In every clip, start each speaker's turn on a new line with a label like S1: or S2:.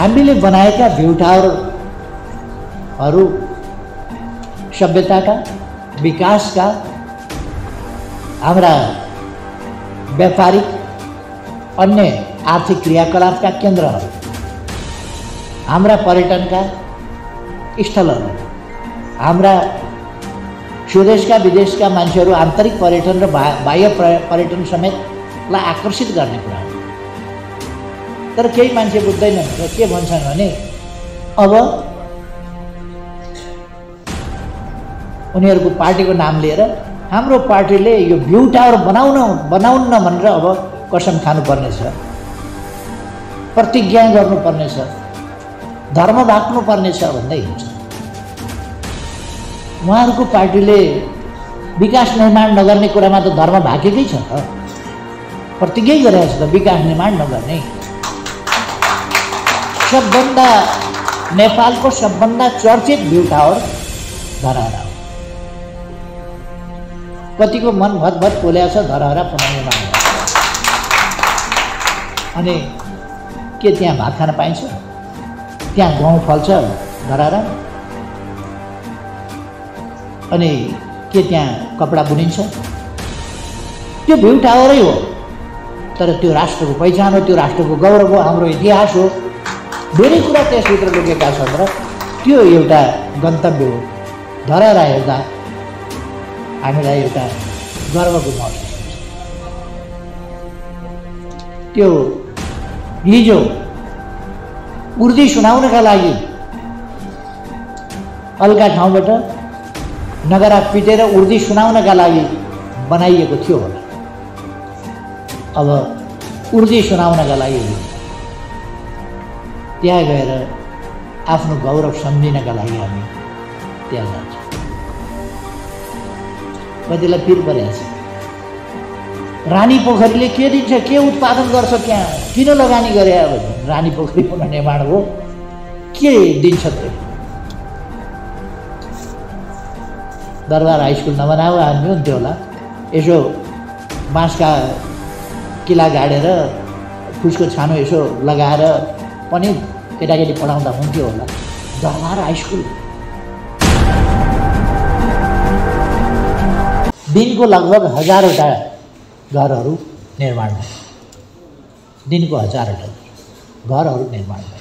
S1: हामीले बनाएका भ्यू टावरहरू सभ्यताका विकासका हाम्रा व्यापारिक अन्य आर्थिक क्रियाकलापका केन्द्रहरू, हाम्रा पर्यटनका स्थलहरू, हाम्रा स्वदेशका विदेशका मान्छेहरू आन्तरिक पर्यटन र बाह्य पर्यटन समेतलाई आकर्षित गर्ने कुरा हो। तर केही मान्छे बुझ्दैनन् र के भन्छन् भने अब उनीहरूको पार्टीको नाम लिएर हाम्रो पार्टीले यो भ्यू टावर बनाउन्न भनेर अब कसम खानुपर्नेछ, प्रतिज्ञा गर्नुपर्नेछ, धर्म भाग्नुपर्नेछ भन्दै हिँड्छ। उहाँहरूको पार्टीले विकास निर्माण नगर्ने कुरामा त धर्म भागेकै छ त, प्रतिज्ञै गरेको छ त विकास निर्माण नगर्ने। सबभन्दा नेपालको सबभन्दा चर्चित भ्यू टावर धरहरा हो। कतिको मन भतभत पोल्या छ धरहरा पुनर्निर्माण। अनि के त्यहाँ भात खान पाइन्छ? त्यहाँ गहुँ फल्छ धरहरा? अनि के त्यहाँ कपडा बुनिन्छ? त्यो भ्यू टावरै हो, तर त्यो राष्ट्रको पहिचान हो, त्यो राष्ट्रको गौरव हो, हाम्रो इतिहास हो। धेरै कुरा त्यसभित्र लुकेका छन् र त्यो एउटा गन्तव्य हो। धरहरा हेर्दा हामीलाई एउटा गर्वको महसुस हुन्छ। त्यो हिजो उर्दी सुनाउनका लागि अलगा ठाउँबाट नगरा पिटेर उर्दी सुनाउनका लागि बनाइएको थियो होला। अब उर्दी सुनाउनका लागि त्यहाँ गएर आफ्नो गौरव सम्झिनका लागि हामी त्यहाँ जान्छौँ। कतिलाई पिर परेको छ। रानी पोखरीले के दिन्छ, के उत्पादन गर्छ, त्यहाँ किन लगानी गरे? अब रानी पोखरी पुनर्निर्माण हो, के दिन्छ त्यो? दरबार हाई स्कुल नबनाएको हामी हुन्थ्यो होला। यसो बाँसका किला गाडेर फुसको छानो यसो लगाएर पनि केटाकेटी पढाउँदा हुन्थ्यो होला। दरबार हाई स्कुल दिनको लगभग 1000वटा घरहरू निर्माण भयो। दिनको 1000वटा घरहरू निर्माण भयो।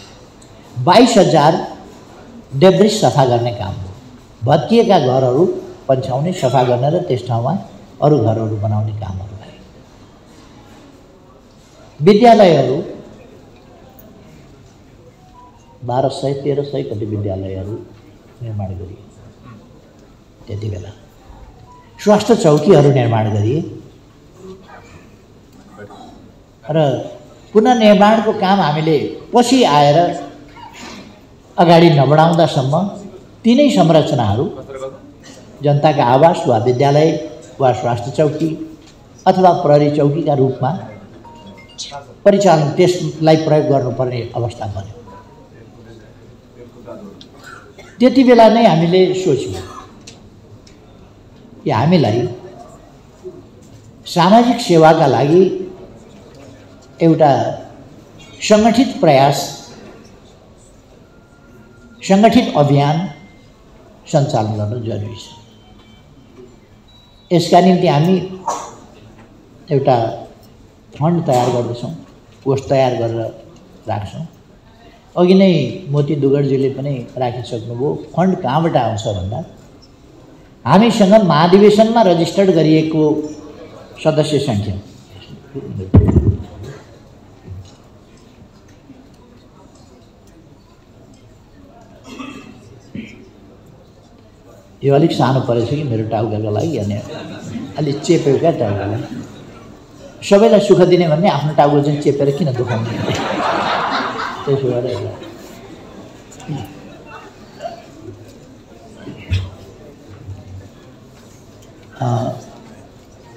S1: 22,000 डेब्रिस सफा गर्ने काम हो। भत्किएका घरहरू पन्छाउने, सफा गर्ने र त्यस ठाउँमा अरू घरहरू बनाउने कामहरू भए। विद्यालयहरू 1200-1300 कति विद्यालयहरू निर्माण गरिए त्यति बेला। स्वास्थ्य चौकीहरू निर्माण गरिए र पुनर्निर्माणको काम हामीले पछि आएर अगाडि नबढाउँदासम्म तिनै संरचनाहरू जनताका आवास वा विद्यालय वा स्वास्थ्य चौकी अथवा प्रहरी चौकीका रूपमा परिचालन त्यसलाई प्रयोग गर्नुपर्ने अवस्था बन्यो। त्यति बेला नै हामीले सोच्यौँ कि हामीलाई सामाजिक सेवाका लागि एउटा सङ्गठित प्रयास, सङ्गठित अभियान सञ्चालन गर्नु जरुरी छ। यसका निम्ति हामी एउटा फन्ड तयार गर्दैछौँ, कोष तयार गरेर राख्छौँ। अघि नै मोती दुगडजीले पनि राखिसक्नुभयो। फन्ड कहाँबाट आउँछ भन्दा हामीसँग महाधिवेशनमा रजिस्टर्ड गरिएको सदस्य सङ्ख्या यो अलिक सानो परेछ कि मेरो टाउकाको लागि, अनि अलिक चेप्यो क्या टाउकालाई। सबैलाई सुख दिने भन्ने आफ्नो टाउको चाहिँ चेपेर किन दुखाउने? त्यसो गरेर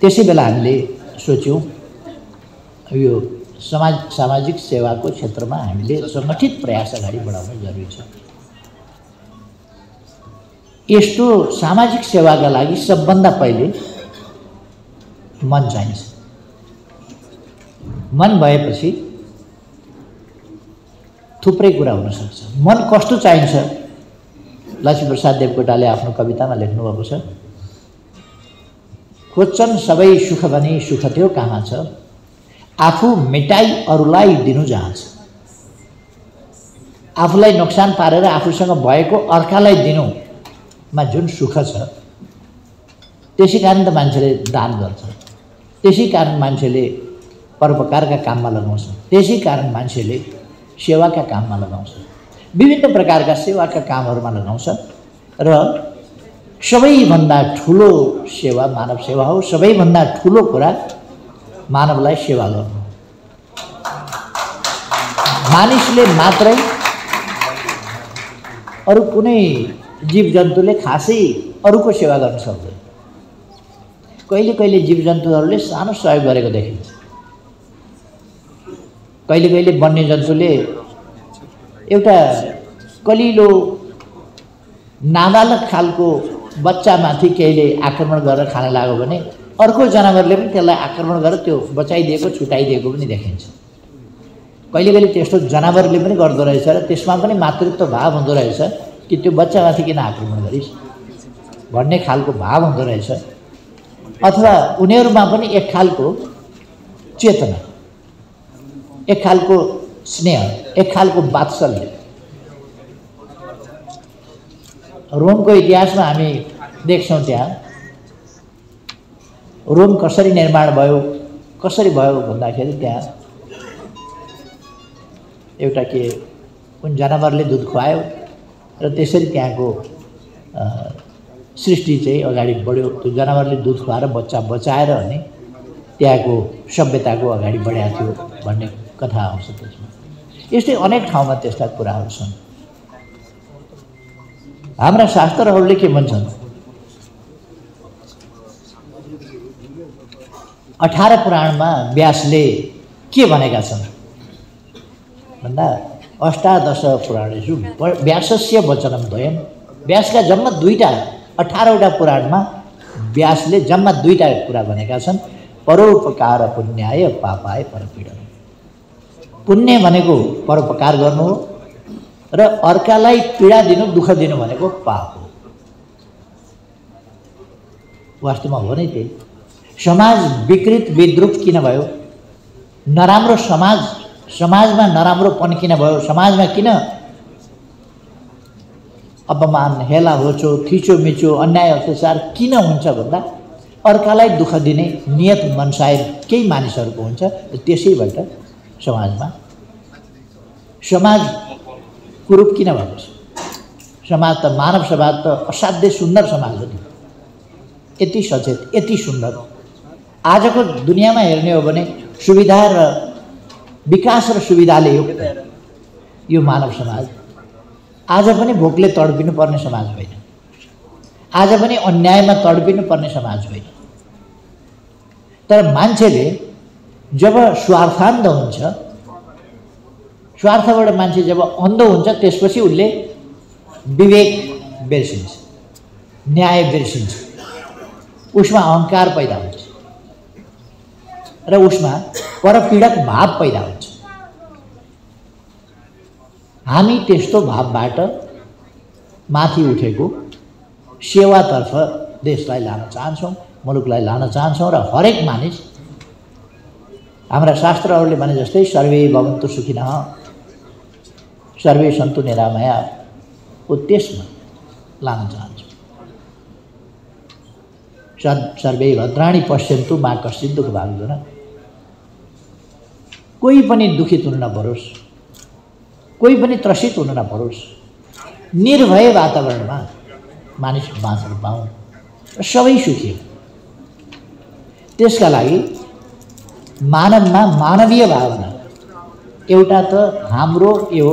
S1: त्यसै बेला हामीले सोच्यौँ यो सामाजिक सेवाको क्षेत्रमा हामीले सङ्गठित प्रयास अगाडि बढाउन जरुरी छ। यस्तो सामाजिक सेवाका लागि सबभन्दा पहिले मन चाहिन्छ। मन भएपछि थुप्रै कुरा हुनसक्छ। मन कस्तो चाहिन्छ? लक्ष्मीप्रसाद देवकोटाले आफ्नो कवितामा लेख्नुभएको छ, खोज्छन् सबै सुख भने सुख त्यो कहाँ छ, आफू मेटाई अरूलाई दिनु जहाँ छ। आफूलाई नोक्सान पारेर आफूसँग भएको अर्कालाई दिनुमा जुन सुख छ, त्यसै कारण त मान्छेले दान गर्छ, त्यसै कारण मान्छेले परोपकारका काममा लगाउँछ, त्यसै कारण मान्छेले सेवाका काममा लगाउँछ, विभिन्न प्रकारका सेवाका कामहरूमा लगाउँछ। र सबैभन्दा ठुलो सेवा मानव सेवा हो। सबैभन्दा ठुलो कुरा मानवलाई सेवा गर्नु। मानिसले मात्रै, अरू कुनै जीवजन्तुले खासै अरूको सेवा गर्न सक्दैन। कहिले कहिले जीवजन्तुहरूले सानो सहयोग गरेको देखिन्छ। कहिले कहिले वन्यजन्तुले एउटा कलिलो नाबालक खालको बच्चामाथि केहीले आक्रमण गरेर खान लाग्यो भने अर्को जनावरले पनि त्यसलाई आक्रमण गरेर त्यो बचाइदिएको छुटाइदिएको पनि देखिन्छ। कहिले कहिले त्यस्तो जनावरले पनि गर्दो रहेछ र त्यसमा पनि मातृत्व भाव हुँदो रहेछ कि त्यो बच्चामाथि किन आक्रमण गरिस् भन्ने खालको भाव हुँदो रहेछ। अथवा उनीहरूमा पनि एक खालको चेतना, एक खालको स्नेह, एक खालको वात्सल्य। रोमको इतिहासमा हामी देख्छौँ त्यहाँ रोम कसरी निर्माण भयो, कसरी भयो भन्दाखेरि त्यहाँ एउटा के कुन जनावरले दुध खुवायो र त्यसरी त्यहाँको सृष्टि चाहिँ अगाडि बढ्यो। त्यो जनावरले दुध खुवाएर बच्चा बचाएर अनि त्यहाँको सभ्यताको अगाडि बढाएको थियो भन्ने कथा आउँछ त्यसमा। यस्तै अनेक ठाउँमा त्यस्ता कुराहरू छन्। हाम्रा शास्त्रहरूले के भन्छन्? 18 पुराणमा व्यासले के भनेका छन् भन्दा अष्टादश पुराणेषु व्यासस्य वचनं द्वयम्। व्यासका जम्मा 2टा 18वटा पुराणमा व्यासले जम्मा 2टा कुरा भनेका छन्। परोपकार पुण्याय पापाय परपीडनम्। पुण्य भनेको परोपकार गर्नु हो र अर्कालाई पीडा दिनु, दुःख दिनु भनेको पाप हो। वास्तवमा हो नै त्यही। समाज विकृत विद्रुप किन भयो? नराम्रो समाजमा नराम्रोपन किन भयो? समाजमा किन अपमान, हेला होचो, थिचोमिचो, अन्याय अत्याचार किन हुन्छ भन्दा अर्कालाई दुःख दिने नियत मन सायद केही मानिसहरूको हुन्छ। त्यसैबाट समाज कुरूप किन भएको छ? समाज त मानव समाज त असाध्यै सुन्दर समाज हो नि। यति सचेत, यति सुन्दर। आजको दुनियाँमा हेर्ने हो भने सुविधा र विकास र सुविधाले युक्त यो मानव समाज आज पनि भोकले तडपिनु पर्ने समाज होइन। आज पनि अन्यायमा तडपिनु पर्ने समाज होइन। तर मान्छेले जब स्वार्थान्ध हुन्छ, स्वार्थबाट मान्छे जब अन्ध हुन्छ, त्यसपछि उसले विवेक बिर्सिन्छ, न्याय बिर्सिन्छ, उसमा अहङ्कार पैदा हुन्छ र उसमा परपीडक भाव पैदा हुन्छ। हामी त्यस्तो भावबाट माथि उठेको सेवातर्फ देशलाई लान चाहन्छौँ, मुलुकलाई लान चाहन्छौँ। र हरेक मानिस, हाम्रा शास्त्रहरूले भने जस्तै सर्वे भवन्तु सुखिनः, सर्वे सन्तु निरामया, हो त्यसमा लान चाहन्छौँ। सर्वे भद्राणि पश्यन्तु मा कश्चित् दुःख भाग हुँदैन। कोही पनि दुखित हुन नपरोस्, कोही पनि त्रसित हुन नपरोस्। निर्भय वातावरणमा मानिस बाँच्न पाऊँ र सबै सुखी। त्यसका लागि मानवमा मानवीय भावना एउटा त हाम्रो यो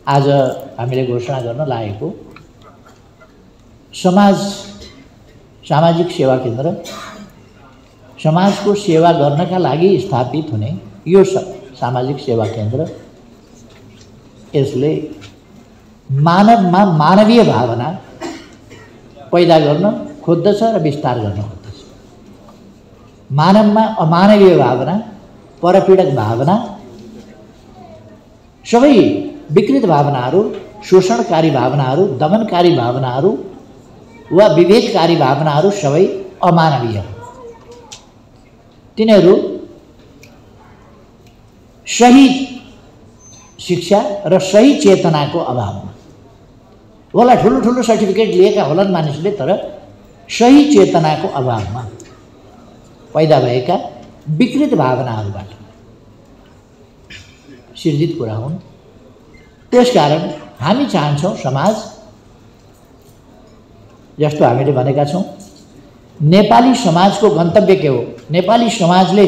S1: आज हामीले घोषणा गर्न लागेको सामाजिक सेवा केन्द्र, समाजको सेवा गर्नका लागि स्थापित हुने यो सामाजिक सेवा केन्द्र, यसले मानवमा मानवीय भावना पैदा गर्न खोज्दछ र विस्तार गर्न खोज्दछ। मानवमा अमानवीय भावना, परपीडक भावना सबै विकृत भावनाहरू, शोषणकारी भावनाहरू, दमनकारी भावनाहरू वा विभेदकारी भावनाहरू सबै अमानवीय हुन्। तिनीहरू सही शिक्षा र सही चेतनाको अभावमा होला ठुलो ठुलो सर्टिफिकेट लिएका होलान् मानिसले, तर सही चेतनाको अभावमा पैदा भएका विकृत भावनाहरूबाट सिर्जित कुरा हुन्। त्यसकारण हामी चाहन्छौँ समाज जस्तो हामीले भनेका छौँ, नेपाली समाजको गन्तव्य के हो, नेपाली समाजले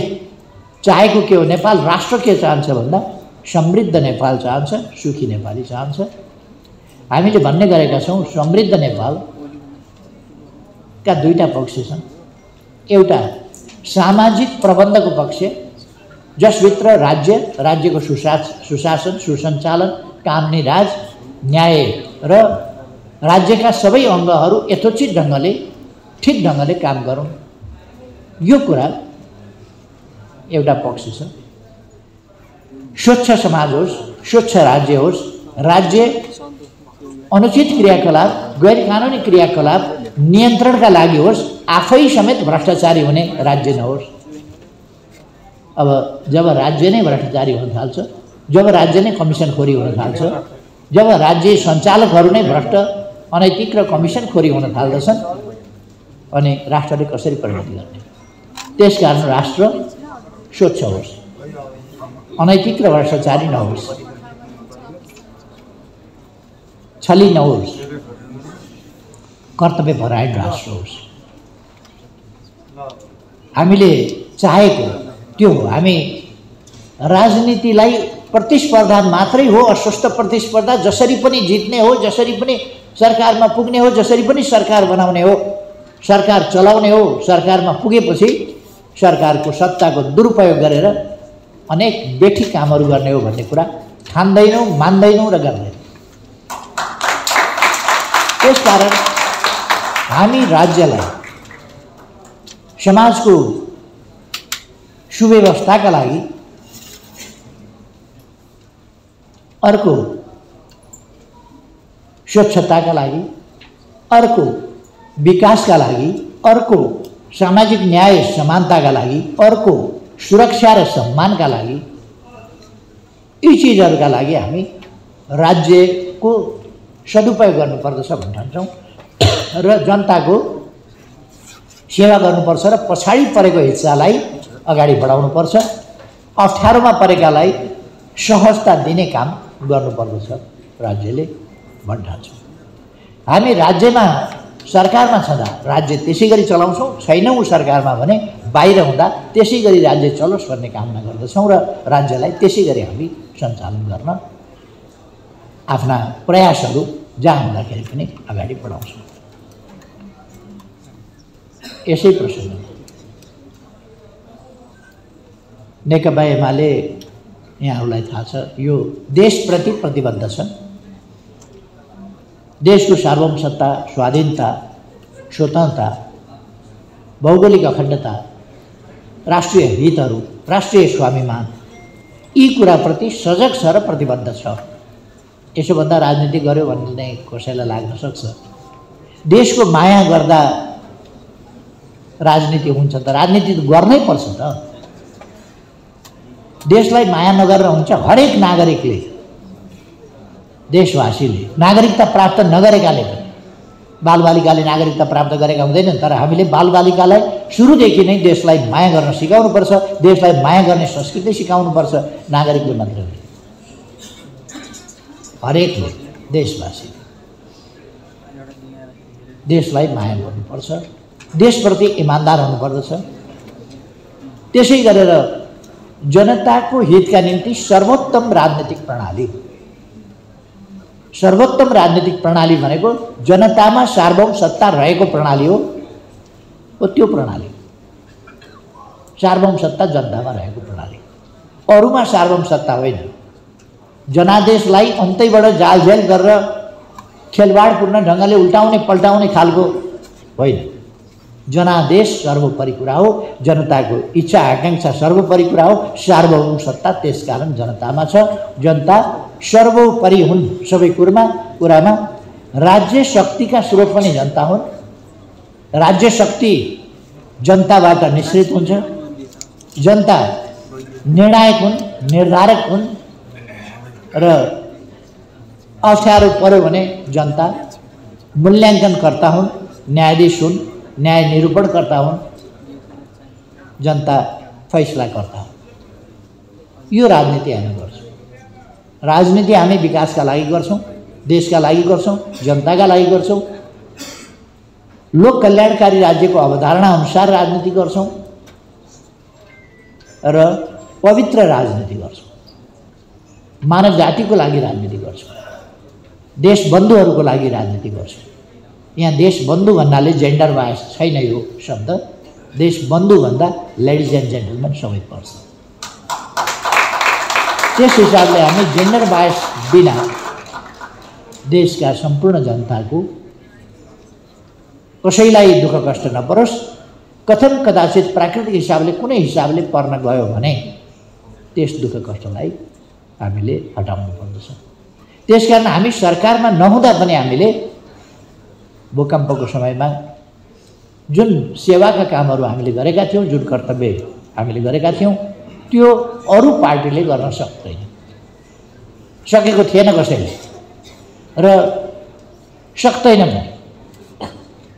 S1: चाहेको के हो, नेपाल राष्ट्र के चाहन्छ भन्दा समृद्ध नेपाल चाहन्छ, सुखी नेपाली चाहन्छ। हामीले भन्ने गरेका छौँ समृद्ध नेपालका दुईटा पक्ष छन्। एउटा सामाजिक प्रबन्धको पक्ष, जसभित्र राज्यको सुशासन, सुसञ्चालन, कानुनी राज, न्याय र राज्यका सबै अङ्गहरू यथोचित ढङ्गले ठिक ढङ्गले काम गरौँ, यो कुरा एउटा पक्ष छ। स्वच्छ समाज होस्, स्वच्छ राज्य होस्, राज्य अनुचित क्रियाकलाप, गैर कानुनी क्रियाकलाप नियन्त्रणका लागि होस्, आफै समेत भ्रष्टाचारी हुने राज्य नहोस्। अब जब राज्य नै भ्रष्टाचारी हुन थाल्छ, जब राज्य नै कमिसनखोरी हुन थाल्छ, जब राज्य सञ्चालकहरू नै भ्रष्ट, अनैतिक र कमिसनखोरी हुन थाल्दछन्, अनि राष्ट्रले कसरी प्रगति गर्ने? त्यसकारण राष्ट्र स्वच्छ होस्, अनैतिक र भ्रष्टाचारी नहोस्, छली नहोस्, कर्तव्यपरायण राष्ट्र होस्। हामीले चाहेको त्यो हो। हामी राजनीतिलाई प्रतिस्पर्धा मात्रै हो, अस्वस्थ प्रतिस्पर्धा, जसरी पनि जित्ने हो, जसरी पनि सरकारमा पुग्ने हो, जसरी पनि सरकार बनाउने हो, सरकार चलाउने हो, सरकारमा पुगेपछि सरकारको सत्ताको दुरुपयोग गरेर अनेक बेठी कामहरू गर्ने हो भन्ने कुरा ठान्दैनौँ, मान्दैनौँ र गर्दैनौँ। त्यसकारण हामी राज्यलाई समाजको सुव्यवस्थाका लागि, अर्को स्वच्छताका लागि, अर्को विकासका लागि, अर्को सामाजिक न्याय समानताका लागि, अर्को सुरक्षा र सम्मानका लागि, यी चिजहरूका लागि हामी राज्यको सदुपयोग गर्नुपर्दछ भन्ने ठान्छौँ र जनताको सेवा गर्नुपर्छ र पछाडि परेको हिस्सालाई अगाडि बढाउनुपर्छ, अप्ठ्यारोमा परेकालाई सहजता दिने काम गर्नुपर्दछ राज्यले भन्ने ठान्छौँ। हामी राज्यमा सरकारमा छँदा राज्य त्यसै गरी चलाउँछौँ, छैनौँ सरकारमा भने बाहिर हुँदा त्यसै गरी राज्य चलोस् भन्ने कामना गर्दछौँ र राज्यलाई त्यसै गरी हामी सञ्चालन गर्न आफ्ना प्रयासहरू जहाँ हुँदाखेरि पनि अगाडि बढाउँछौँ। यसै प्रसङ्गमा नेकपा एमाले यहाँहरूलाई थाहा छ, यो देशप्रति प्रतिबद्ध छ। देशको सार्वभौमसत्ता, स्वाधीनता, स्वतन्त्रता, भौगोलिक अखण्डता, राष्ट्रिय हितहरू, राष्ट्रिय स्वाभिमान, यी कुराप्रति सजग छ र प्रतिबद्ध छ। यसोभन्दा राजनीति गर्यो भन्ने कसैलाई लाग्न सक्छ। देशको माया गर्दा राजनीति हुन्छ त राजनीति गर्नै पर्छ त। देशलाई माया नगरेर हुन्छ? हरेक नागरिकले, देशवासीले नागरिकता प्राप्त नगरेकाले पनि, बालबालिकाले नागरिकता प्राप्त गरेका हुँदैनन्, तर हामीले बालबालिकालाई सुरुदेखि नै देशलाई माया गर्न सिकाउनुपर्छ, देशलाई माया गर्ने संस्कृति सिकाउनुपर्छ। नागरिकले मात्र होइन, हरेकले, देशवासी देशलाई माया गर्नुपर्छ, देशप्रति इमान्दार हुनुपर्दछ। त्यसै गरेर जनताको हितका निम्ति सर्वोत्तम राजनीतिक प्रणाली भनेको जनतामा सार्वभौम सत्ता रहेको प्रणाली हो। त्यो प्रणाली सार्वभौम सत्ता जनतामा रहेको प्रणाली, अरूमा सार्वभौम सत्ता होइन। जनादेशलाई अन्तैबाट जालझेल गरेर खेलवाडपूर्ण ढङ्गले उल्टाउने पल्टाउने खालको होइन। जनादेश सर्वोपरि कुरा हो, जनताको इच्छा आकाङ्क्षा सर्वोपरि कुरा हो, सार्वभौम सत्ता त्यसकारण जनतामा छ। जनता सर्वोपरि हुन् सबै कुरामा। राज्य शक्तिका स्रोत पनि जनता हुन्। राज्य शक्ति जनताबाट निश्चित हुन्छ। जनता निर्णायक हुन्, निर्धारक हुन् र अप्ठ्यारो पर्यो भने जनता मूल्याङ्कनकर्ता हुन्, न्यायाधीश हुन्, न्याय निरूपणकर्ता हुन्, जनता फैसलाकर्ता हुन्। यो राजनीति हामी गर्छौँ। राजनीति हामी विकासका लागि गर्छौँ, देशका लागि गर्छौँ, जनताका लागि गर्छौँ, लोक कल्याणकारी राज्यको अवधारणा अनुसार राजनीति गर्छौँ र पवित्र राजनीति गर्छौँ। मानव जातिको लागि राजनीति गर्छौँ, देशबन्धुहरूको लागि राजनीति गर्छौँ। यहाँ देशबन्धु भन्नाले जेन्डर बायस छैन यो शब्द। देशबन्धु भन्दा लेडिज एन्ड जेन्टलमेन सबै पर्छ। त्यस हिसाबले हामी जेन्डर बायस बिना देशका सम्पूर्ण जनताको कसैलाई दुःख कष्ट नपरोस्, कथन कदाचित प्राकृतिक हिसाबले कुनै हिसाबले पर्न गयो भने त्यस दुःख कष्टलाई हामीले हटाउनु पर्दछ। त्यसकारण हामी सरकारमा नहुँदा पनि हामीले भूकम्पको समयमा जुन सेवाका कामहरू हामीले गरेका थियौँ, जुन कर्तव्य हामीले गरेका थियौँ, त्यो अरू पार्टीले गर्न सक्दैन, सकेको थिएन कसैले र सक्दैन पनि।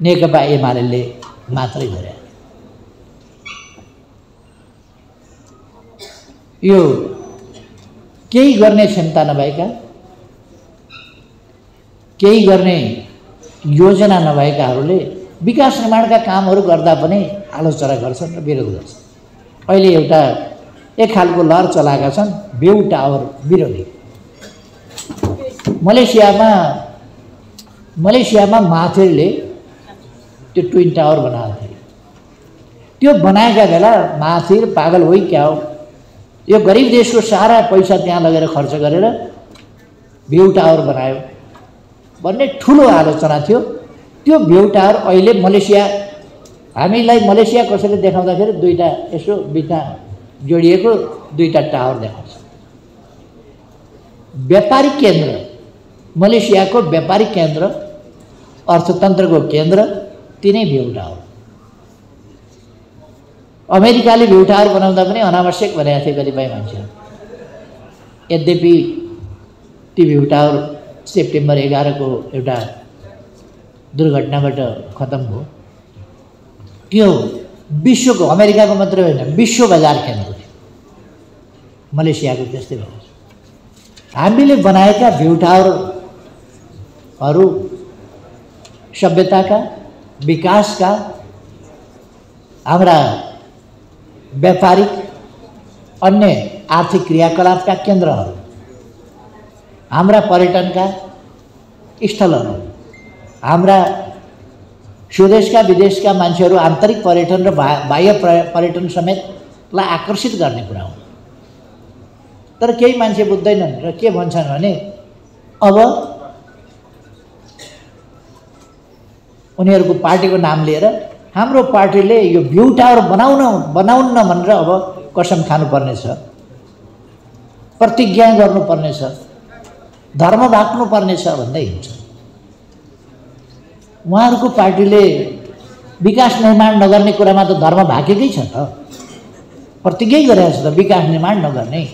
S1: नेकपा एमाले मात्रै गरे। यो केही गर्ने क्षमता नभएका, केही गर्ने योजना नभएकाहरूले विकास निर्माणका कामहरू गर्दा पनि आलोचना गर्छन् र विरोध गर्छन्। अहिले एउटा एक खालको लहर चलाएका छन् भ्यू टावर विरोधी। मलेसियामा माथिरले त्यो ट्विन टावर बनाएको थियो। त्यो बनाएका बेला माथिर पागल होइ क्या हो, यो गरिब देशको सारा पैसा त्यहाँ लगेर खर्च गरेर भ्यू टावर बनायो भन्ने ठुलो आलोचना थियो। त्यो भ्यू टावर अहिले हामीलाई मलेसिया कसैले देखाउँदाखेरि दुईटा यसो बिचमा जोडिएको दुईटा टावर देखाउँछ। व्यापारिक केन्द्र, मलेसियाको व्यापारिक केन्द्र, अर्थतन्त्रको केन्द्र तिनै भ्यू टावर। अमेरिकाले भ्यू टावर बनाउँदा पनि अनावश्यक भनेका थिए कतिपय मान्छेहरू। यद्यपि ती भ्यू टावर सेप्टेम्बर 11 को एउटा दुर्घटनाबाट खत्म भयो। त्यो विश्वको, अमेरिकाको मात्रै होइन, विश्व बजार केन्द्र थियो। मलेसियाको त्यस्तै भएको छ। हामीले बनाएका भ्यू टावरहरू सभ्यताका, विकासका, हाम्रा व्यापारिक अन्य आर्थिक क्रियाकलापका केन्द्रहरू, हाम्रा पर्यटनका स्थलहरू, हाम्रा स्वदेशका विदेशका मान्छेहरू आन्तरिक पर्यटन र बाह्य पर्यटन समेतलाई आकर्षित गर्ने कुरा हो। तर केही मान्छे बुझ्दैनन् र के भन्छन् भने अब उनीहरूको पार्टीको नाम लिएर हाम्रो पार्टीले यो भ्यू टावर बनाउन्न भनेर अब कसम खानुपर्नेछ, प्रतिज्ञा गर्नुपर्नेछ, धर्म भाग्नुपर्नेछ भन्दै हिँड्छ। उहाँहरूको पार्टीले विकास निर्माण नगर्ने कुरामा त धर्म भागेकै छ त, प्रतिज्ञै गरेको छ त विकास निर्माण नगर्ने।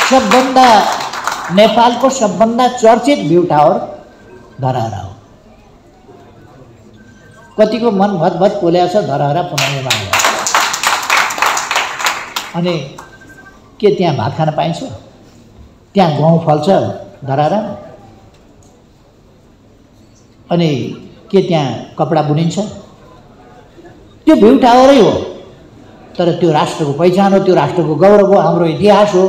S1: सबभन्दा नेपालको सबभन्दा चर्चित भ्यू टावर धरहरा हो। कतिको मन भतभत पोल्या छ धरहरा पुनर्निर्माण गर्छ। अनि के त्यहाँ भात खान पाइन्छ? त्यहाँ गहुँ फल्छ धरहरा? अनि के त्यहाँ कपडा बुनिन्छ? त्यो भ्यू टावरै हो, तर त्यो राष्ट्रको पहिचान हो, त्यो राष्ट्रको गौरव हो, हाम्रो इतिहास हो।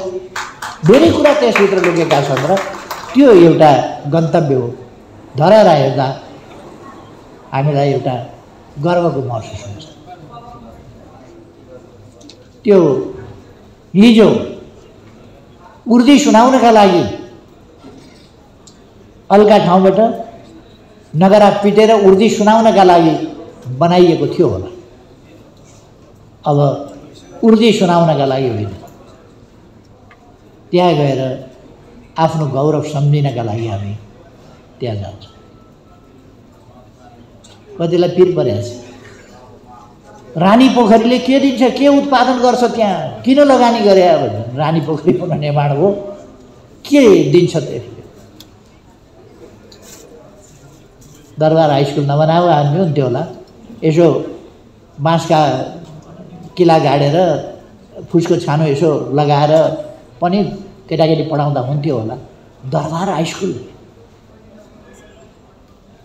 S1: धेरै कुरा त्यसभित्र लुकेका छन् र त्यो एउटा गन्तव्य हो। धरहरा हेर्दा हामीलाई एउटा गर्वको महसुस हुन्छ। त्यो हिजो उर्दी सुनाउनका लागि अलगा ठाउँबाट नगरा पिटेर उर्दी सुनाउनका लागि बनाइएको थियो होला। अब उर्दी सुनाउनका लागि होइन, त्यहाँ गएर आफ्नो गौरव सम्झिनका लागि हामी त्यहाँ जान्छौँ। कतिलाई पिर परेको छ। रानी पोखरीले के दिन्छ, के उत्पादन गर्छ, त्यहाँ किन लगानी गरे? अब रानी पोखरी पुनः निर्माण हो, के दिन्छ त्यसले? दरबार हाई स्कुल नबनाएको हामी हुन्थ्यो होला, यसो बाँसका किला गाडेर फुसको छानो यसो लगाएर पनि केटाकेटी पढाउँदा हुन्थ्यो होला। दरबार हाई स्कुल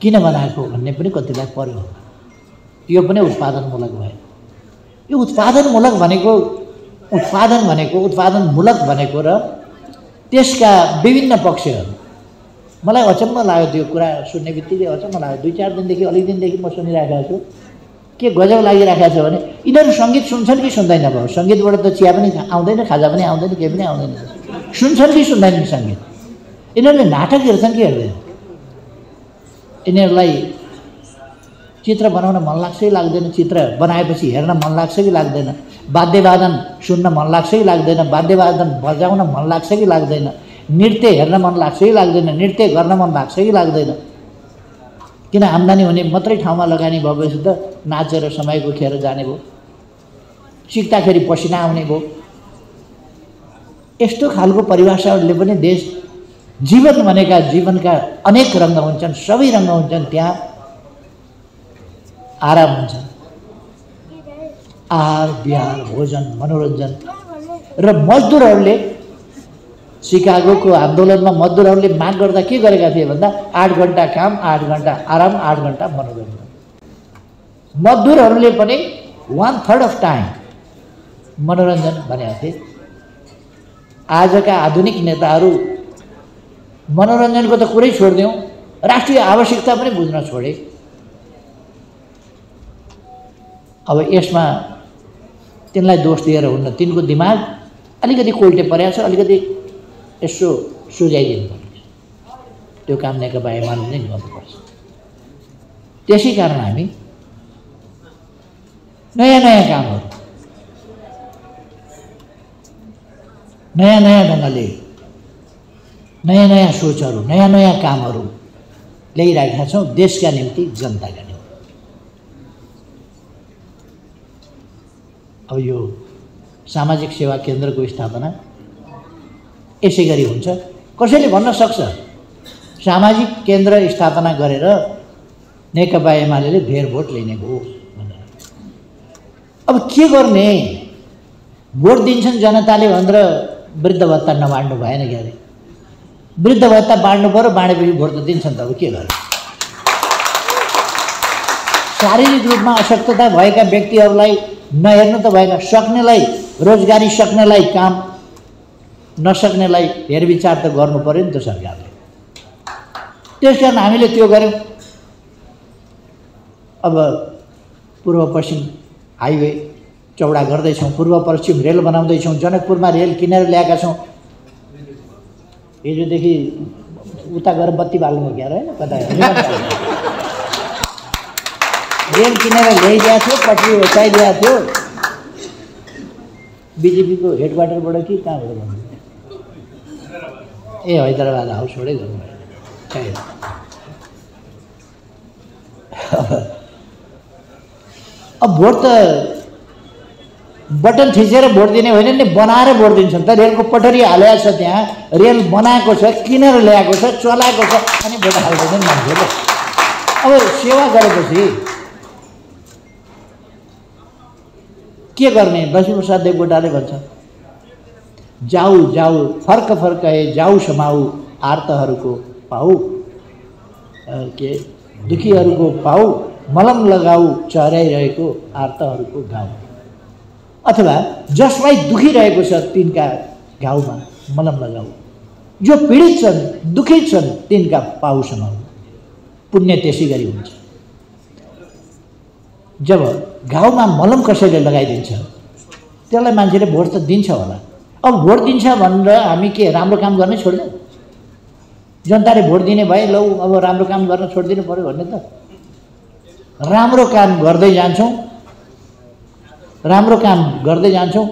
S1: किन बनाएको भन्ने पनि कतिलाई पर्यो होला। यो पनि उत्पादनमूलक भयो। यो उत्पादनमूलक भनेको उत्पादनमूलक भनेको र त्यसका विभिन्न पक्षहरू, मलाई अचम्म लाग्यो त्यो कुरा सुन्ने बित्तिकै अचम्म लाग्यो। 2-4 दिनदेखि अलिक दिनदेखि म सुनिरहेको छु। के गजब लागिरहेको छ भने यिनीहरू सङ्गीत सुन्छन् कि सुन्दैन? भयो सङ्गीतबाट त चिया पनि आउँदैन, खाजा पनि आउँदैन, केही पनि आउँदैन। सुन्छन् कि सुन्दैनन् सङ्गीत? यिनीहरूले नाटक हेर्छन् कि हेर्दैन? यिनीहरूलाई चित्र बनाउन मन लाग्छ कि लाग्दैन? चित्र बनाएपछि हेर्न मन लाग्छ कि लाग्दैन? वाद्यवादन सुन्न मन लाग्छ कि लाग्दैन? वाद्यवादन बजाउन मन लाग्छ कि लाग्दैन? नृत्य हेर्न मन लाग्छ कि लाग्दैन? नृत्य गर्न मन लाग्छ कि लाग्दैन? किन आम्दानी हुने मात्रै ठाउँमा लगानी भएपछि त नाचेर समय खेर जाने भयो, सिक्दाखेरि पसिना आउने भयो। यस्तो खालको परिभाषाहरूले पनि देश जीवन भनेका जीवनका अनेक रङ्ग हुन्छन्, सबै रङ्ग हुन्छन्। त्यहाँ आराम हुन्छ, आहार विहार भोजन मनोरञ्जन। र मजदुरहरूले सिकागोको आन्दोलनमा मजदुरहरूले माग गर्दा के गरेका थिए भन्दा 8 घण्टा काम 8 घण्टा आराम 8 घण्टा मनोरञ्जन। मजदुरहरूले पनि 1/3 अफ टाइम मनोरञ्जन भनेका थिए। आजका आधुनिक नेताहरू मनोरञ्जनको त कुरै छोडिदिउँ, राष्ट्रिय आवश्यकता पनि बुझ्न छोडे। अब यसमा तिनलाई दोष दिएर हुन्न, तिनको दिमाग अलिकति कोल्टे परेको छ, अलिकति यसो सुझाइदिनु पर्छ। त्यो काम नेकपा एमाले नै गर्नुपर्छ। त्यसै कारण हामी नयाँ नयाँ कामहरू, नयाँ नयाँ ढङ्गले नयाँ नयाँ सोचहरू, नयाँ नयाँ कामहरू ल्याइरहेका छौँ देशका निम्ति, जनताका निम्ति। अब यो सामाजिक सेवा केन्द्रको स्थापना यसै गरी हुन्छ। कसैले भन्न सक्छ सामाजिक केन्द्र स्थापना गरेर नेकपा एमाले धेर भोट लिने भयो भनेर। अब के गर्ने? भोट दिन्छन् जनताले भनेर वृद्ध भत्ता नबाँड्नु भएन क्यारे? वृद्ध भत्ता बाँड्नु पर्यो, बाँडेपछि भोट त दिन्छन् त। अब के गर्ने? शारीरिक रूपमा अशक्तता भएका व्यक्तिहरूलाई नहेर्नु त भएन, सक्नेलाई रोजगारी, सक्नेलाई काम, नसक्नेलाई हेरविचार त गर्नु पर्यो नि त सरकारले। त्यस कारण हामीले त्यो गऱ्यौँ। अब पूर्व पश्चिम हाइवे चौडा गर्दैछौँ, पूर्व पश्चिम रेल बनाउँदैछौँ, जनकपुरमा रेल किनेर ल्याएका छौँ। हिजोदेखि उता गएर बत्ती बाल्नु क्या होइन, कता रेल किनेर ल्याइदिएको थियो, पटरी ओछाइदिएको थियो बिजेपीको हेडक्वार्टरबाट कि कहाँबाट भन्नु? ए हैदराबाद हाउसबाटै गर्नु भयो। अब भोट त बटन थिचेर भोट दिने होइन नि, बनाएर भोट दिन्छन् त। रेलको पटरी हालेको छ, त्यहाँ रेल बनाएको छ, किनेर ल्याएको छ, चलाएको छ, अनि भोट हाल्दैछन् मान्छेले। अब सेवा गरेपछि के गर्ने? लक्ष्मीप्रसाद देवकोटाले भन्छ, जाऊ जाऊ फर्क फर्क है जाऊ समाऊ आर्तहरूको पाऊ, के दुखीहरूको पाऊ मलम लगाऊ चहराइरहेको आर्तहरूको घाउ। अथवा जसलाई दुखिरहेको छ तिनका घाउमा मलम लगाऊ, जो पीडित छन् दुखित छन् तिनका पाउ समाऊ। पुण्य त्यसै गरी हुन्छ। जब घाउमा मलम कसैले लगाइदिन्छ त्यसलाई मान्छेले भोट त दिन्छ होला। अब भोट दिन्छ भनेर हामी के राम्रो काम गर्नै छोड्दैन? जनताले भोट दिने भए लौ अब राम्रो काम गर्न छोडिदिनु पर्यो भन्ने त राम्रो काम गर्दै जान्छौँ, राम्रो काम गर्दै जान्छौँ।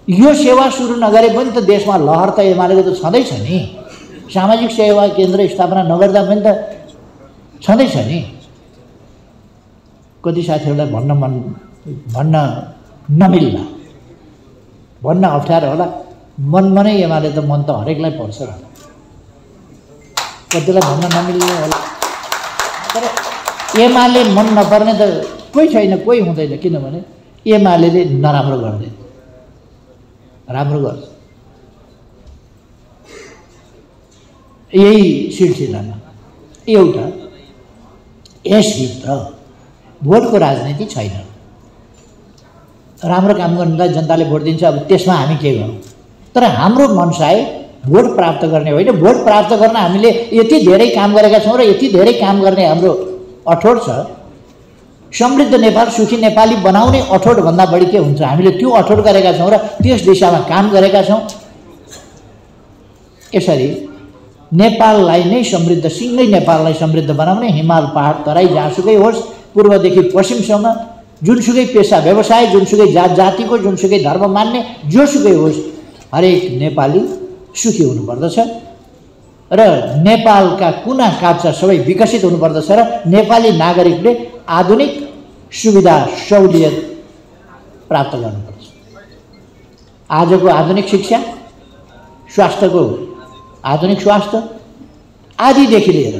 S1: यो सेवा सुरु नगरे पनि त देशमा लहर त एमालेको त छँदैछ नि। सामाजिक सेवा केन्द्र स्थापना नगर्दा पनि त छँदैछ नि। कति साथीहरूलाई भन्न नमिल्ला, भन्न अप्ठ्यारो होला, मनमा नै एमाले त मन त हरेकलाई पर्छ, कतिलाई भन्न नमिल्ने होला। तर एमाले मन नपर्ने त कोही छैन, कोही हुँदैन, किनभने एमाले नराम्रो गर्दैन, राम्रो गर्छ। यही सिलसिलामा एउटा यसभित्र भोटको राजनीति छैन। राम्रो काम गर्नेलाई जनताले भोट दिन्छ, अब त्यसमा हामी के गरौँ? तर हाम्रो मनसाय भोट प्राप्त गर्ने होइन। भोट प्राप्त गर्न हामीले यति धेरै काम गरेका छौँ र यति धेरै काम गर्ने हाम्रो अठोट छ। समृद्ध नेपाल, सुखी नेपाली बनाउने अठोटभन्दा बढी के हुन्छ? हामीले त्यो अठोट गरेका छौँ र त्यस दिशामा काम गरेका छौँ। यसरी नेपाललाई नै समृद्ध, सिँगै नेपाललाई समृद्ध बनाउने, हिमाल पहाड तराई जहाँसुकै होस्, पूर्वदेखि पश्चिमसम्म, जुनसुकै पेसा व्यवसाय, जुनसुकै जात जातिको, जुनसुकै धर्म मान्ने जोसुकै होस्, हरेक नेपाली सुखी हुनुपर्दछ र नेपालका कुना काप्चा सबै विकसित हुनुपर्दछ र नेपाली नागरिकले आधुनिक सुविधा सहुलियत प्राप्त गर्नुपर्छ। आजको आधुनिक शिक्षा, स्वास्थ्यको आधुनिक स्वास्थ्य आदिदेखि लिएर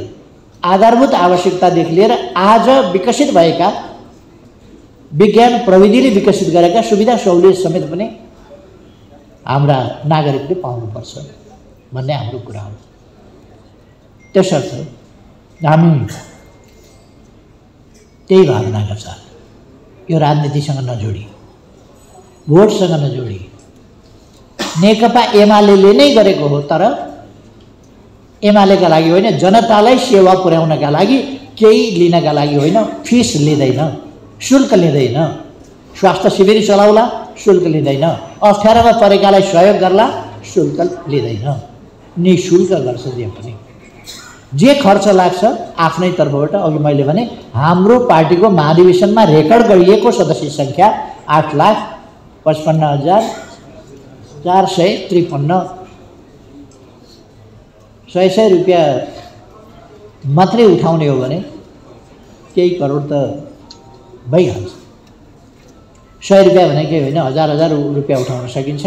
S1: आधारभूत आवश्यकतादेखि लिएर आज विकसित भएका विज्ञान प्रविधिले विकसित गरेका सुविधा सहुलियत समेत पनि हाम्रा नागरिकले पाउनुपर्छ भन्ने हाम्रो कुरा हो। त्यसर्थ हामी त्यही भावनाका साथ यो राजनीतिसँग नजोडी, भोटसँग नजोडी, नेकपा एमाले नै गरेको हो, तर एमालेका लागि होइन, जनतालाई सेवा पुर्याउनका लागि, केही लिनका लागि होइन। फिस लिँदैन, शुल्क लिँदैन। स्वास्थ्य शिविर चलाउला, शुल्क लिँदैन। अप्ठ्यारोमा परेकालाई सहयोग गर्ला, शुल्क लिँदैन। निःशुल्क गर्छ जे पनि। जे खर्च लाग्छ आफ्नै तर्फबाट, अघि मैले भने हाम्रो पार्टीको महाधिवेशनमा रेकर्ड गरिएको सदस्य सङ्ख्या 8,55,453। 100 रुपियाँ मात्रै उठाउने हो भने केही करोड त भइहाल्छ। 100 रुपियाँ भनेकै होइन, हजार रुपियाँ उठाउन सकिन्छ।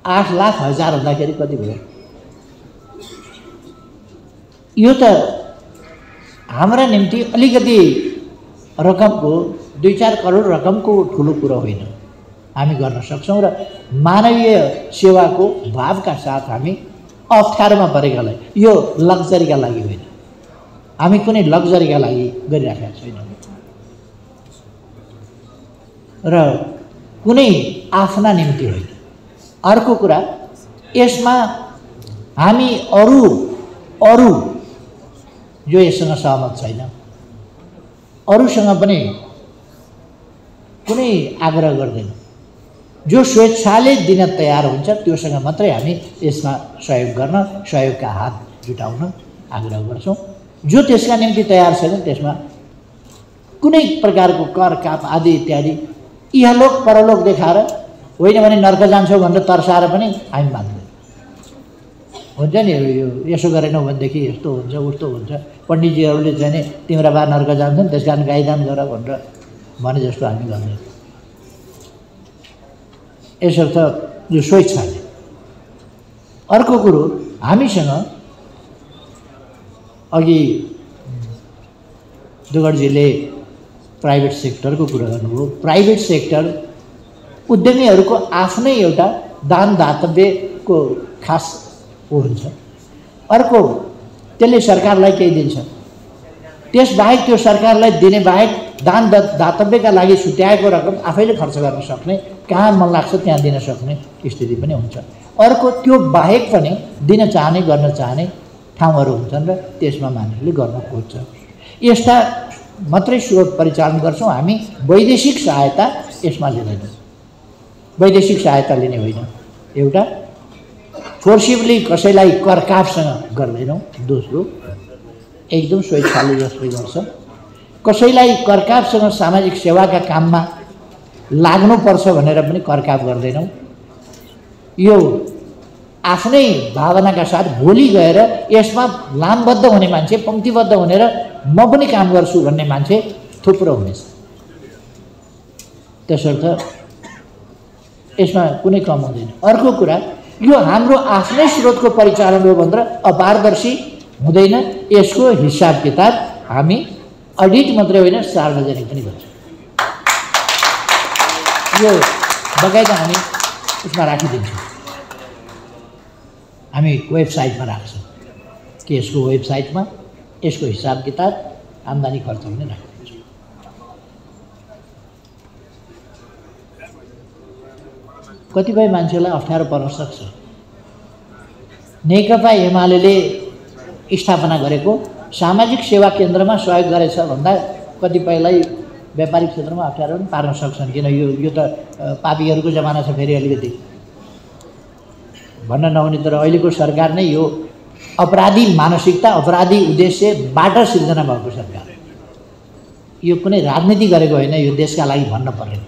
S1: 8 लाख 1000 हुँदाखेरि कति भयो? यो त हाम्रा निम्ति अलिकति रकमको, 2-4 करोड रकमको ठुलो कुरो होइन। हामी गर्न सक्छौँ र मानवीय सेवाको भावका साथ हामी अप्ठ्यारोमा परेकालाई, यो लग्जरीका लागि होइन, हामी कुनै लग्जरीका लागि गरिराखेका छैनौँ र कुनै आफ्ना निम्ति होइन। अर्को कुरा, यसमा हामी अरू जो यससँग सहमत छैन, अरूसँग पनि कुनै आग्रह गर्दैन। जो स्वेच्छाले दिन तयार हुन्छ त्योसँग मात्रै हामी यसमा सहयोग गर्न, सहयोगका हात जुटाउन आग्रह गर्छौँ। जो त्यसका निम्ति तयार छैन त्यसमा कुनै प्रकारको कर काप आदि इत्यादि इहलोक परलोक देखाएर, होइन भने नर्क जान्छौँ भनेर तर्साएर पनि हामी मान्दैनौँ। हुन्छ नि, यो यसो गरेनौ भनेदेखि यस्तो हुन्छ उस्तो हुन्छ, पण्डितजीहरूले चाहिँ नि तिम्रा बा नर्क जान्छन् त्यस कारण गाईदान गर भनेर भने जस्तो हामी गर्दैनौँ। यसर्थ यो स्वेच्छाले। अर्को कुरो, हामीसँग अघि दुगडजीले प्राइभेट सेक्टरको कुरा गर्नुभयो। प्राइभेट सेक्टर उद्यमीहरूको आफ्नै एउटा दान दातव्यको खास हुन्छ। अर्को, त्यसले सरकारलाई केही दिन्छ, त्यसबाहेक त्यो सरकारलाई दिने बाहेक दान दातव्यका लागि छुट्याएको रकम आफैले खर्च गर्न सक्ने, कहाँ मन लाग्छ त्यहाँ दिन सक्ने स्थिति पनि हुन्छ। अर्को, त्यो बाहेक पनि दिन चाहने, गर्न चाहने ठाउँहरू हुन्छन् र त्यसमा मानिसले गर्न खोज्छ। यस्ता मात्रै स्रोत परिचालन गर्छौँ हामी। वैदेशिक सहायता यसमा लिँदैनौँ। वैदेशिक सहायता लिने होइन। एउटा फोर्सिबली कसैलाई करकापसँग गर्दैनौँ। दोस्रो एकदम स्वेच्छाले जसले गर्छ, कसैलाई करकापसँग सामाजिक सेवाका काममा लाग्नुपर्छ भनेर पनि करकाप गर्दैनौँ। यो आफ्नै भावनाका साथ भोलि गएर यसमा लामबद्ध हुने मान्छे, पङ्क्तिबद्ध हुने र म पनि काम गर्छु भन्ने मान्छे थुप्रो हुनेछ। त्यसर्थ यसमा कुनै कम हुँदैन। अर्को कुरा, यो हाम्रो आफ्नै स्रोतको परिचालन हो भनेर अपारदर्शी हुँदैन। यसको हिसाब किताब हामी अडिट मात्रै होइन, सार्वजनिक पनि गर्छौँ। यो बकाइदा हामी उसमा राखिदिन्छौँ, हामी वेबसाइटमा राख्छौँ कि यसको वेबसाइटमा यसको हिसाब किताब आम्दानी खर्च पनि राखिदिन्छौँ। कतिपय मान्छेलाई अप्ठ्यारो पर्न सक्छ। नेकपा एमाले स्थापना गरेको सामाजिक सेवा केन्द्रमा सहयोग गरेछ भन्दा कतिपयलाई व्यापारिक क्षेत्रमा अप्ठ्यारो पनि पार्न सक्छन्। किन यो त पापीहरूको जमाना छ, फेरि अलिकति भन्न नहुने। तर अहिलेको सरकार नै यो अपराधी मानसिकता, अपराधी उद्देश्यबाट सिर्जना भएको सरकार। यो कुनै राजनीति गरेको होइन, यो देशका लागि भन्न पर्ने।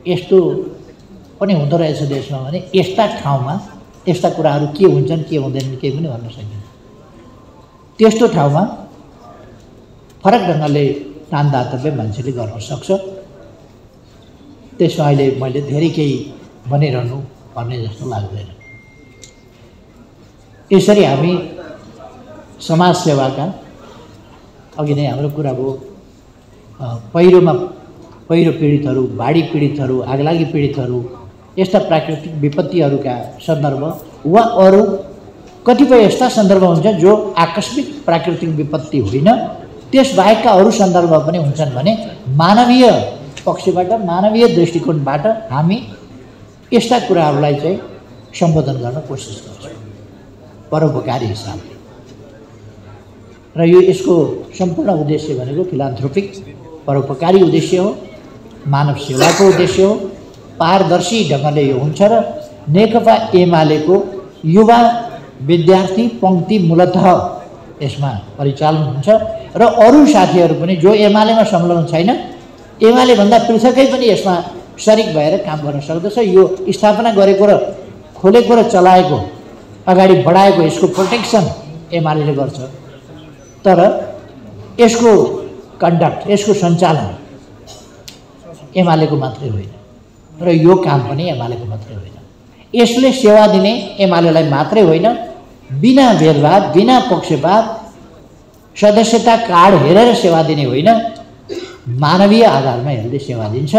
S1: यस्तो पनि हुँदो रहेछ देशमा भने यस्ता ठाउँमा यस्ता कुराहरू के हुन्छन् के हुँदैनन् केही पनि भन्न सकिन्न। त्यस्तो ठाउँमा फरक ढङ्गले दान दातव्य मान्छेले गर्न सक्छ। त्यसमा अहिले मैले धेरै केही भनिरहनु पर्ने जस्तो लाग्दैन। यसरी हामी समाज सेवाका, अघि नै हाम्रो कुरा भयो, पहिरो पीडितहरू, बाढी पीडितहरू, आगलागी पीडितहरू, यस्ता प्राकृतिक विपत्तिहरूका सन्दर्भ वा अरू कतिपय यस्ता सन्दर्भ हुन्छ जो आकस्मिक प्राकृतिक विपत्ति होइन, त्यसबाहेकका अरू सन्दर्भ पनि हुन्छन् भने मानवीय पक्षबाट, मानवीय दृष्टिकोणबाट हामी यस्ता कुराहरूलाई चाहिँ सम्बोधन गर्न कोसिस गर्छौँ परोपकारी हिसाबले। र यसको सम्पूर्ण उद्देश्य भनेको फिलान्थ्रोपिक परोपकारी उद्देश्य हो, मानव सेवाको उद्देश्य हो। पारदर्शी ढङ्गले यो हुन्छ र नेकपा एमालेको युवा विद्यार्थी पङ्क्ति मूलतः यसमा परिचालन हुन्छ र अरू साथीहरू पनि जो एमालेमा संलग्न छैन, एमाले भन्दा पृथकै पनि यसमा सरिक भएर काम गर्न सक्दछ। यो स्थापना गरेको र खोलेको र चलाएको, अगाडि बढाएको, यसको प्रोटेक्सन एमाले गर्छ। तर यसको कन्डक्ट, यसको सञ्चालन एमालेको मात्रै होइन र यो काम पनि एमालेको मात्रै होइन। यसले सेवा दिने एमालेलाई मात्रै होइन, बिना भेदभाव, बिना पक्षपात, सदस्यता कार्ड हेरेर सेवा दिने होइन, मानवीय आधारमा यसले सेवा दिन्छ,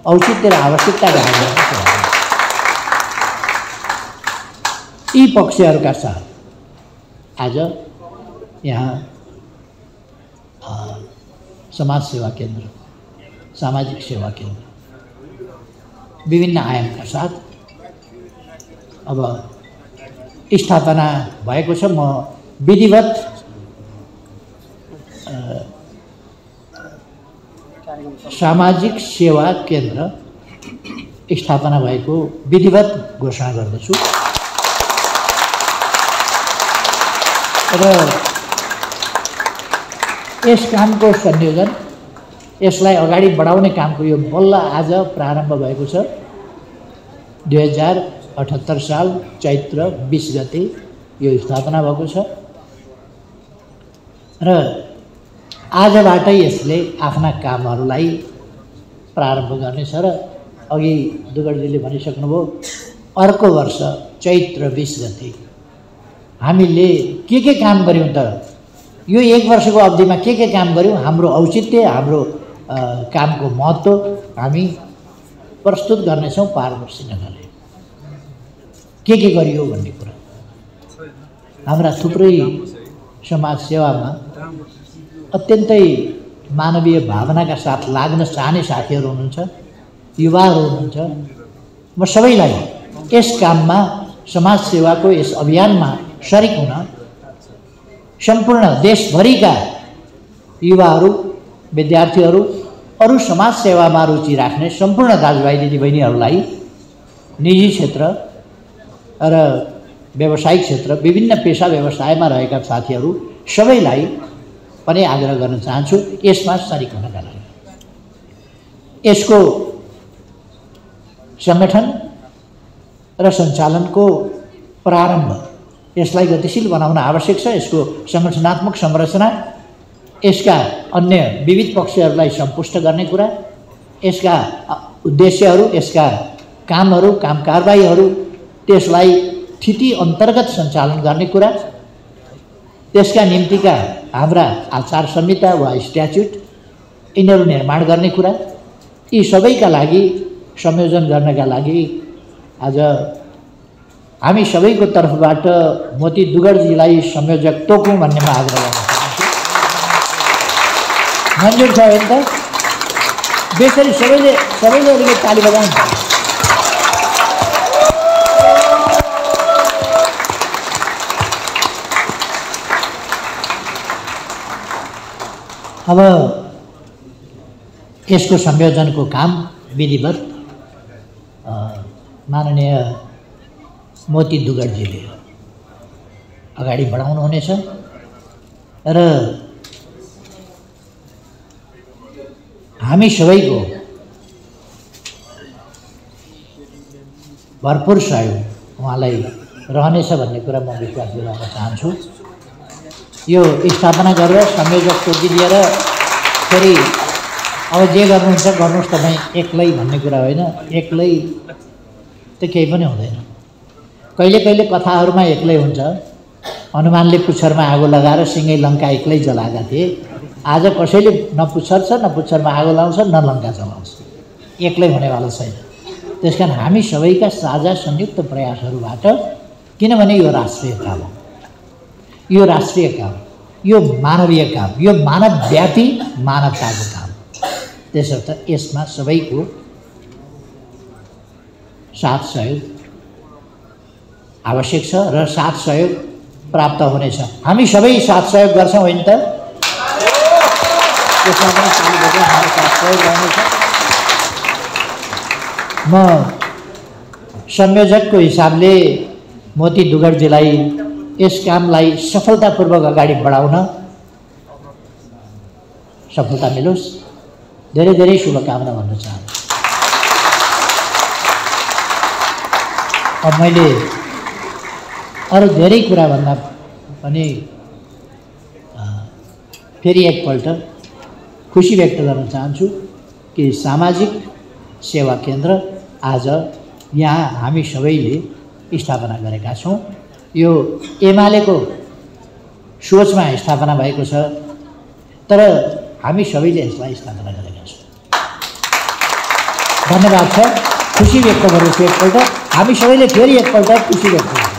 S1: औचित्य र आवश्यकताका आधारमा सेवा दिन्छ। यी पक्षहरूका साथ आज यहाँ समाज सेवा केन्द्र, सामाजिक सेवा केन्द्र विभिन्न आयामका साथ अब स्थापना भएको छ। म विधिवत सामाजिक सेवा केन्द्र स्थापना भएको विधिवत घोषणा गर्दछु र यस कामको संयोजन, यसलाई अगाडि बढाउने कामको यो बल्ल आज प्रारम्भ भएको छ। 2078 साल चैत्र 20 गते यो स्थापना भएको छ र आजबाटै यसले आफ्ना कामहरूलाई प्रारम्भ गर्नेछ र अघि दुगडजीले भनिसक्नुभयो, अर्को वर्ष चैत्र 20 गते हामीले के काम गर्यौँ त, यो एक वर्षको अवधिमा के काम गर्यौँ, हाम्रो औचित्य, हाम्रो कामको महत्त्व हामी प्रस्तुत गर्नेछौँ पारदर्शी ढङ्गले। के गरियो भन्ने कुरा हाम्रा थुप्रै समाज सेवामा अत्यन्तै मानवीय भावनाका साथ लाग्न चाहने साथीहरू हुनुहुन्छ, युवाहरू हुनुहुन्छ। म सबैलाई यस काममा, समाज सेवाको यस अभियानमा सरिक हुन सम्पूर्ण देशभरिका युवाहरू, विद्यार्थीहरू, अरू समाज सेवामा रुचि राख्ने सम्पूर्ण दाजुभाइ दिदीबहिनीहरूलाई निजी क्षेत्र र व्यावसायिक क्षेत्र विभिन्न पेशा व्यवसायमा रहेका साथीहरू सबैलाई पनि आग्रह गर्न चाहन्छु यसमा सरिक हुनका लागि। यसको सङ्गठन र सञ्चालनको प्रारम्भ, यसलाई गतिशील बनाउन आवश्यक छ। यसको सङ्गठनात्मक संरचना, यसका अन्य विविध पक्षहरूलाई सन्तुष्ट गर्ने कुरा, यसका उद्देश्यहरू, यसका कामहरू, काम कारबाहीहरू, त्यसलाई स्थिति अन्तर्गत सञ्चालन गर्ने कुरा, त्यसका निम्तिका हाम्रा आचार संहिता वा स्ट्याच्युट यिनीहरू निर्माण गर्ने कुरा, यी सबैका लागि संयोजन गर्नका लागि आज हामी सबैको तर्फबाट मोती दुगडजीलाई संयोजक तोकौँ भन्ने म आग्रह गर्न चाहन्छु। मन्जुर छ होइन त? बेसरी सबैले अलिकति ताली बजाउनु। अब यसको संयोजनको काम विधिवत माननीय मोती दुगडजीले अगाडि बढाउनुहुनेछ र हामी सबैको भरपुर सहयोग उहाँलाई रहनेछ भन्ने कुरा म विश्वास दिलाउन चाहन्छु। यो स्थापना गरेर संयोजक तोकी दिएर फेरि अब जे गर्नुहुन्छ गर्नुहोस् तपाईँ एक्लै भन्ने कुरा होइन। एक्लै त केही पनि हुँदैन। कहिले कहिले कथाहरूमा एक्लै हुन्छ। हनुमानले पुच्छरमा आगो लगाएर सिँगै लङ्का एक्लै जलाएका थिए। आज कसैले न पुच्छर छ, न पुच्छरमा आगो लाउँछ, न लङ्का जलाउँछ। एक्लै हुनेवाला छैन। त्यसकारण हामी सबैका साझा संयुक्त प्रयासहरूबाट, किनभने यो राष्ट्रिय काम हो, यो राष्ट्रिय काम, यो मानवीय काम, यो मानवव्यापी मानवताको काम, त्यसर्थ यसमा सबैको साथ सहयोग आवश्यक छ र साथ सहयोग प्राप्त हुनेछ। हामी सबै साथ सहयोग गर्छौँ होइन त? त्यसमा पनि चालु गरेर हाम्रो साथ सहयोग रहनेछ। म संयोजकको हिसाबले मोती दुगडजीलाई यस कामलाई सफलतापूर्वक अगाडि बढाउन सफलता मिलोस्, धेरै धेरै शुभकामना भन्न चाहन्छु। अब मैले अरू धेरै कुरा भन्दा पनि फेरि एकपल्ट खुसी व्यक्त गर्न चाहन्छु कि सामाजिक सेवा केन्द्र आज यहाँ हामी सबैले स्थापना गरेका छौँ। यो एमालेको सोचमा स्थापना भएको छ, तर हामी सबैले यसलाई स्थापना गरेका छौँ। धन्यवाद छ। खुसी व्यक्त गरेको छु एकपल्ट। हामी सबैले फेरि एकपल्ट खुसी व्यक्त गर्छौँ।